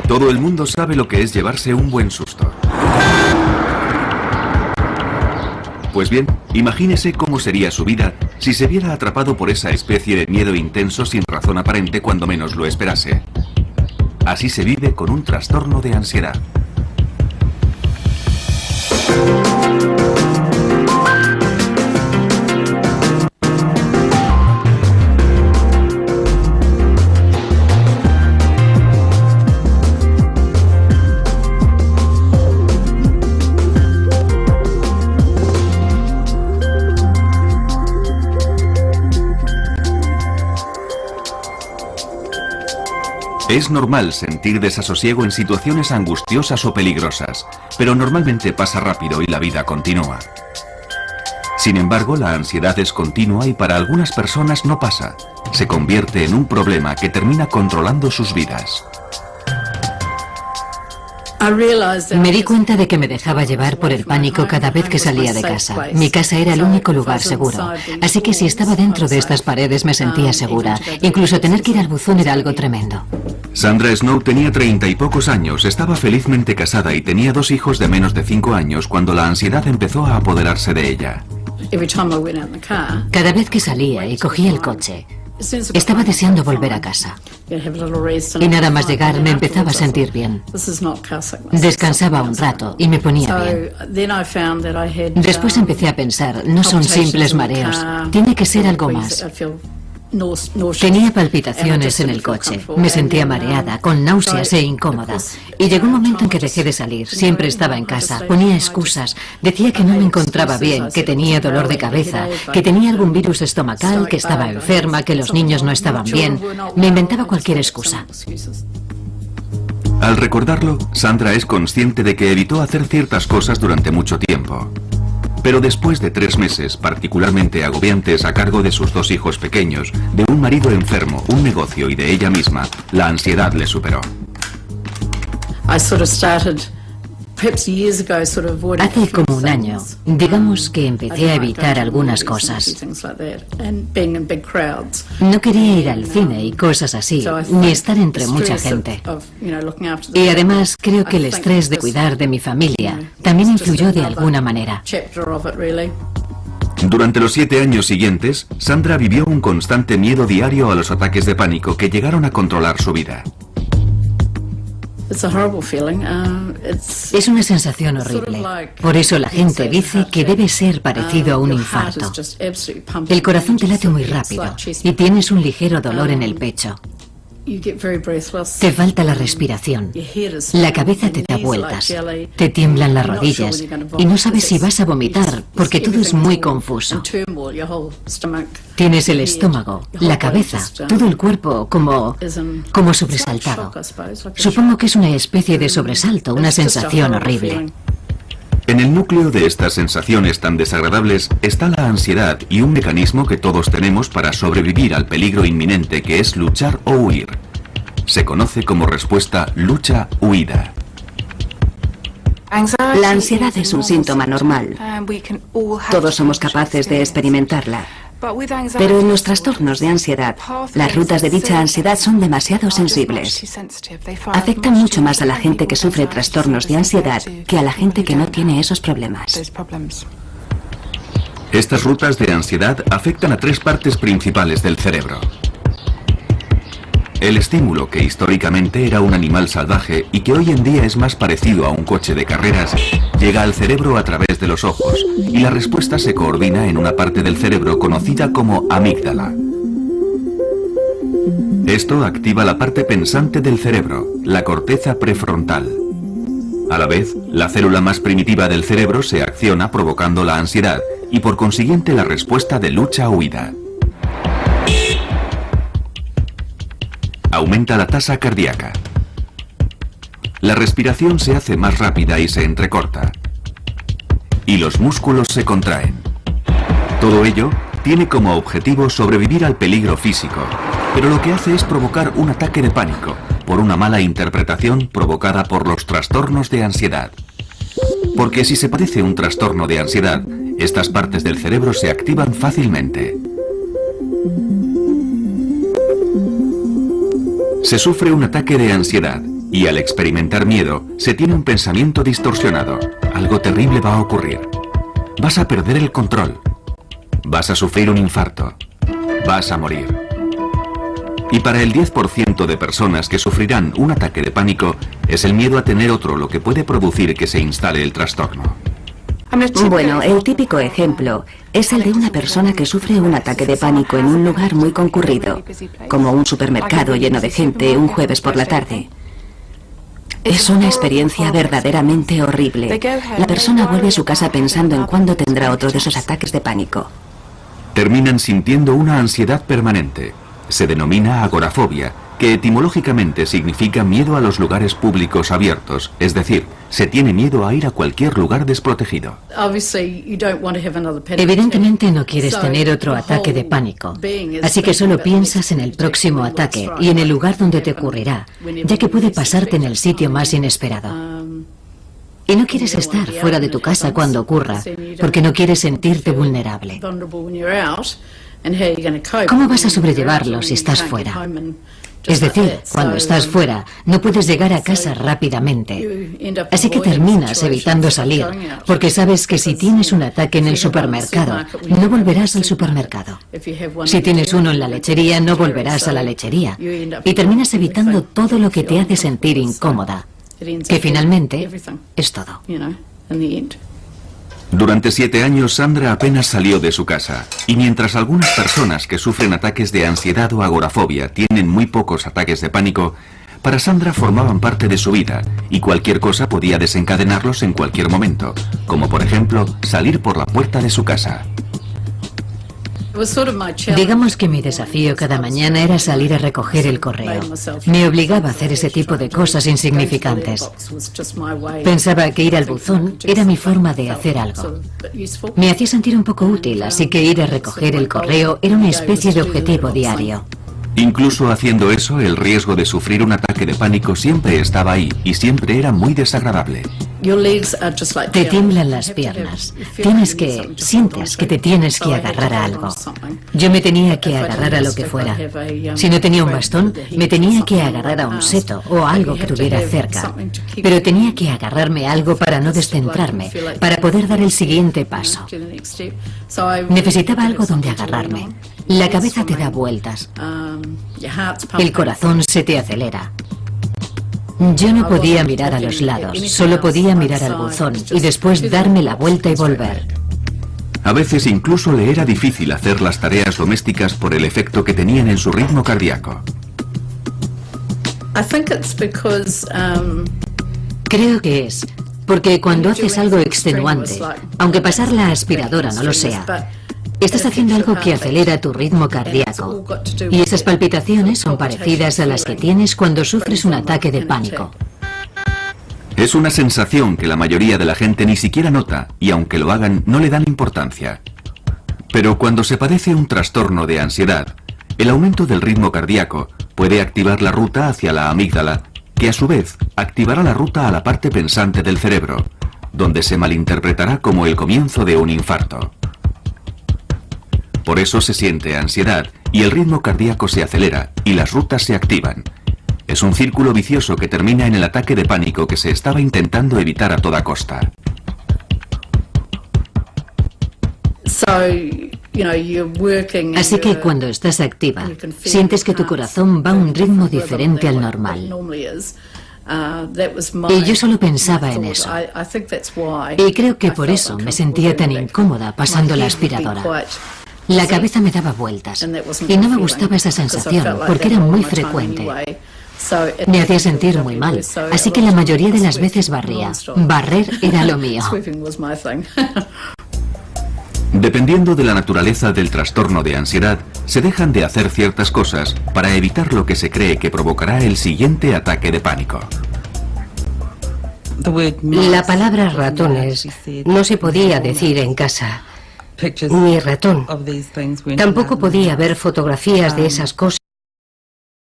Todo el mundo sabe lo que es llevarse un buen susto. Pues bien, imagínese cómo sería su vida si se viera atrapado por esa especie de miedo intenso sin razón aparente cuando menos lo esperase. Así se vive con un trastorno de ansiedad. Es normal sentir desasosiego en situaciones angustiosas o peligrosas, pero normalmente pasa rápido y la vida continúa. Sin embargo, la ansiedad es continua y para algunas personas no pasa. Se convierte en un problema que termina controlando sus vidas. Me di cuenta de que me dejaba llevar por el pánico cada vez que salía de casa. Mi casa era el único lugar seguro, así que si estaba dentro de estas paredes me sentía segura. Incluso tener que ir al buzón era algo tremendo. Sandra Snow tenía 30 y pocos años, estaba felizmente casada y tenía 2 hijos de menos de 5 años cuando la ansiedad empezó a apoderarse de ella. Cada vez que salía y cogía el coche, estaba deseando volver a casa. Y nada más llegar me empezaba a sentir bien. Descansaba un rato y me ponía bien. Después empecé a pensar, no son simples mareos, tiene que ser algo más. Tenía palpitaciones en el coche, me sentía mareada, con náuseas e incómoda. Y llegó un momento en que dejé de salir, siempre estaba en casa, ponía excusas, decía que no me encontraba bien, que tenía dolor de cabeza, que tenía algún virus estomacal, que estaba enferma, que los niños no estaban bien. Me inventaba cualquier excusa. Al recordarlo, Sandra es consciente de que evitó hacer ciertas cosas durante mucho tiempo. Pero después de 3 meses particularmente agobiantes a cargo de sus 2 hijos pequeños, de un marido enfermo, un negocio y de ella misma, la ansiedad le superó. Hace como un año, digamos que empecé a evitar algunas cosas. No quería ir al cine y cosas así, ni estar entre mucha gente. Y además creo que el estrés de cuidar de mi familia también influyó de alguna manera. Durante los 7 años siguientes, Sandra vivió un constante miedo diario a los ataques de pánico que llegaron a controlar su vida. Es una sensación horrible. Por eso la gente dice que debe ser parecido a un infarto. El corazón te late muy rápido y tienes un ligero dolor en el pecho. Te falta la respiración, la cabeza te da vueltas, te tiemblan las rodillas y no sabes si vas a vomitar porque todo es muy confuso. Tienes el estómago, la cabeza, todo el cuerpo como sobresaltado. Supongo que es una especie de sobresalto, una sensación horrible. En el núcleo de estas sensaciones tan desagradables está la ansiedad y un mecanismo que todos tenemos para sobrevivir al peligro inminente que es luchar o huir. Se conoce como respuesta lucha-huida. La ansiedad es un síntoma normal. Todos somos capaces de experimentarla. Pero en los trastornos de ansiedad, las rutas de dicha ansiedad son demasiado sensibles. Afectan mucho más a la gente que sufre trastornos de ansiedad que a la gente que no tiene esos problemas. Estas rutas de ansiedad afectan a 3 partes principales del cerebro. El estímulo, que históricamente era un animal salvaje y que hoy en día es más parecido a un coche de carreras, llega al cerebro a través de los ojos y la respuesta se coordina en una parte del cerebro conocida como amígdala. Esto activa la parte pensante del cerebro, la corteza prefrontal. A la vez, la célula más primitiva del cerebro se acciona provocando la ansiedad y por consiguiente la respuesta de lucha-huida. Aumenta la tasa cardíaca. La respiración se hace más rápida y se entrecorta. Y los músculos se contraen. Todo ello tiene como objetivo sobrevivir al peligro físico, pero lo que hace es provocar un ataque de pánico por una mala interpretación provocada por los trastornos de ansiedad. Porque si se padece un trastorno de ansiedad, estas partes del cerebro se activan fácilmente. Se sufre un ataque de ansiedad Y al experimentar miedo, se tiene un pensamiento distorsionado. Algo terrible va a ocurrir. Vas a perder el control. Vas a sufrir un infarto. Vas a morir. Y para el 10% de personas que sufrirán un ataque de pánico, es el miedo a tener otro lo que puede producir que se instale el trastorno. Bueno, el típico ejemplo es el de una persona que sufre un ataque de pánico en un lugar muy concurrido, como un supermercado lleno de gente un jueves por la tarde. Es una experiencia verdaderamente horrible. La persona vuelve a su casa pensando en cuándo tendrá otro de esos ataques de pánico. Terminan sintiendo una ansiedad permanente. Se denomina agorafobia, que etimológicamente significa miedo a los lugares públicos abiertos, es decir, se tiene miedo a ir a cualquier lugar desprotegido. Evidentemente no quieres tener otro ataque de pánico, así que solo piensas en el próximo ataque y en el lugar donde te ocurrirá, ya que puede pasarte en el sitio más inesperado. Y no quieres estar fuera de tu casa cuando ocurra, porque no quieres sentirte vulnerable. ¿Cómo vas a sobrellevarlo si estás fuera? Es decir, cuando estás fuera, no puedes llegar a casa rápidamente. Así que terminas evitando salir, porque sabes que si tienes un ataque en el supermercado, no volverás al supermercado. Si tienes uno en la lechería, no volverás a la lechería. Y terminas evitando todo lo que te hace sentir incómoda, que finalmente es todo. Durante 7 años, Sandra apenas salió de su casa, y mientras algunas personas que sufren ataques de ansiedad o agorafobia tienen muy pocos ataques de pánico, para Sandra formaban parte de su vida, y cualquier cosa podía desencadenarlos en cualquier momento, como por ejemplo, salir por la puerta de su casa. Digamos que mi desafío cada mañana era salir a recoger el correo. Me obligaba a hacer ese tipo de cosas insignificantes. Pensaba que ir al buzón era mi forma de hacer algo. Me hacía sentir un poco útil, así que ir a recoger el correo era una especie de objetivo diario. Incluso haciendo eso, el riesgo de sufrir un ataque de pánico siempre estaba ahí y siempre era muy desagradable. Te tiemblan las piernas. Sientes que te tienes que agarrar a algo. Yo me tenía que agarrar a lo que fuera. Si no tenía un bastón, me tenía que agarrar a un seto o a algo que tuviera cerca. Pero tenía que agarrarme a algo para no descentrarme, para poder dar el siguiente paso. Necesitaba algo donde agarrarme. La cabeza te da vueltas. El corazón se te acelera. Yo no podía mirar a los lados, solo podía mirar al buzón y después darme la vuelta y volver. A veces incluso le era difícil hacer las tareas domésticas por el efecto que tenían en su ritmo cardíaco. Creo que es porque cuando haces algo extenuante, aunque pasar la aspiradora no lo sea, estás haciendo algo que acelera tu ritmo cardíaco, y esas palpitaciones son parecidas a las que tienes cuando sufres un ataque de pánico. Es una sensación que la mayoría de la gente ni siquiera nota, y aunque lo hagan, no le dan importancia. Pero cuando se padece un trastorno de ansiedad, el aumento del ritmo cardíaco puede activar la ruta hacia la amígdala, que a su vez activará la ruta a la parte pensante del cerebro, donde se malinterpretará como el comienzo de un infarto. Por eso se siente ansiedad y el ritmo cardíaco se acelera y las rutas se activan. Es un círculo vicioso que termina en el ataque de pánico que se estaba intentando evitar a toda costa. Así que cuando estás activa, sientes que tu corazón va a un ritmo diferente al normal. Y yo solo pensaba en eso. Y creo que por eso me sentía tan incómoda pasando la aspiradora. La cabeza me daba vueltas y no me gustaba esa sensación porque era muy frecuente. Me hacía sentir muy mal, así que la mayoría de las veces barría. Barrer era lo mío. Dependiendo de la naturaleza del trastorno de ansiedad, se dejan de hacer ciertas cosas para evitar lo que se cree que provocará el siguiente ataque de pánico. La palabra ratones no se podía decir en casa, ni ratón. Tampoco podía haber fotografías de esas cosas